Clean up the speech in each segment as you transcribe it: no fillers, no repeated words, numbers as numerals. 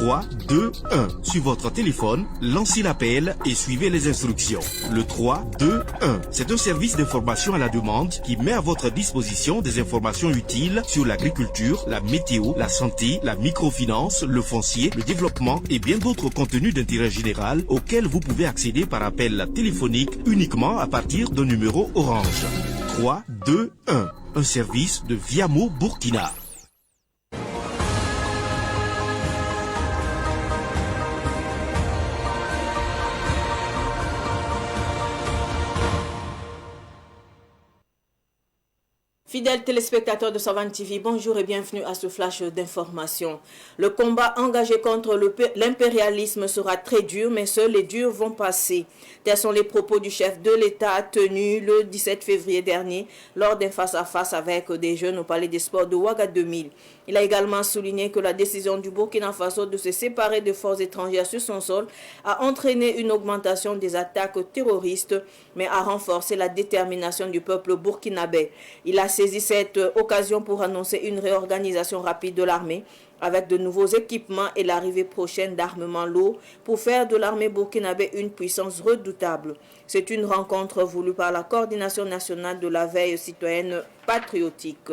3, 2, 1. Sur votre téléphone, lancez l'appel et suivez les instructions. Le 3, 2, 1. C'est un service d'information à la demande qui met à votre disposition des informations utiles sur l'agriculture, la météo, la santé, la microfinance, le foncier, le développement et bien d'autres contenus d'intérêt général auxquels vous pouvez accéder par appel téléphonique uniquement à partir d'un numéro Orange. 3, 2, 1. Un service de Viamo Burkina. Fidèles téléspectateurs de Savane TV, bonjour et bienvenue à ce flash d'information. Le combat engagé contre l'impérialisme sera très dur, mais seuls les durs vont passer. Tels sont les propos du chef de l'État tenus le 17 février dernier lors d'un face-à-face avec des jeunes au Palais des Sports de Ouaga 2000. Il a également souligné que la décision du Burkina Faso de se séparer de forces étrangères sur son sol a entraîné une augmentation des attaques terroristes, mais a renforcé la détermination du peuple burkinabé. Il a saisi cette occasion pour annoncer une réorganisation rapide de l'armée avec de nouveaux équipements et l'arrivée prochaine d'armements lourds pour faire de l'armée burkinabé une puissance redoutable. C'est une rencontre voulue par la Coordination nationale de la veille citoyenne patriotique.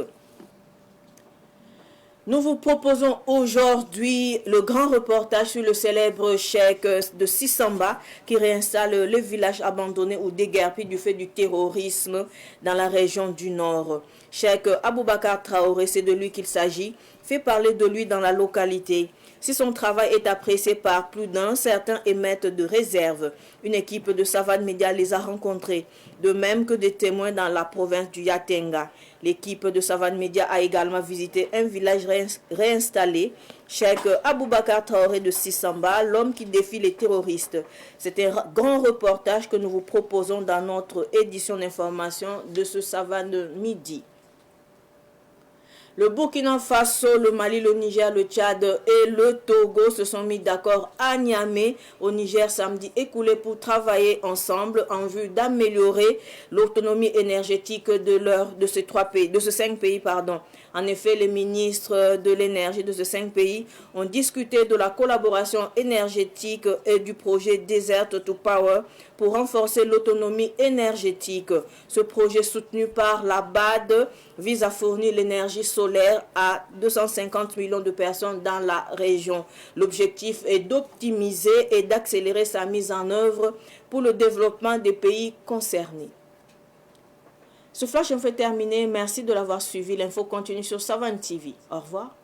Nous vous proposons aujourd'hui le grand reportage sur le célèbre cheikh de Sissamba qui réinstalle le village abandonné ou déguerpi du fait du terrorisme dans la région du Nord. Cheikh Aboubakar Traoré, c'est de lui qu'il s'agit, fait parler de lui dans la localité. Si son travail est apprécié par plus d'un, certains émettent de réserves. Une équipe de Savane Média les a rencontrés, de même que des témoins dans la province du Yatenga. L'équipe de Savane Média a également visité un village réinstallé, Cheikh Aboubakar Traoré de Sissamba, l'homme qui défie les terroristes. C'est un grand reportage que nous vous proposons dans notre édition d'information de ce Savane Midi. Le Burkina Faso, le Mali, le Niger, le Tchad et le Togo se sont mis d'accord à Niamey au Niger samedi écoulé pour travailler ensemble en vue d'améliorer l'autonomie énergétique de ces 5 pays. En effet, les ministres de l'énergie de ces 5 pays ont discuté de la collaboration énergétique et du projet Desert to Power pour renforcer l'autonomie énergétique. Ce projet soutenu par la BAD vise à fournir l'énergie solaire à 250 millions de personnes dans la région. L'objectif est d'optimiser et d'accélérer sa mise en œuvre pour le développement des pays concernés. Ce flash est fait terminer. Merci de l'avoir suivi. L'info continue sur Savane TV. Au revoir.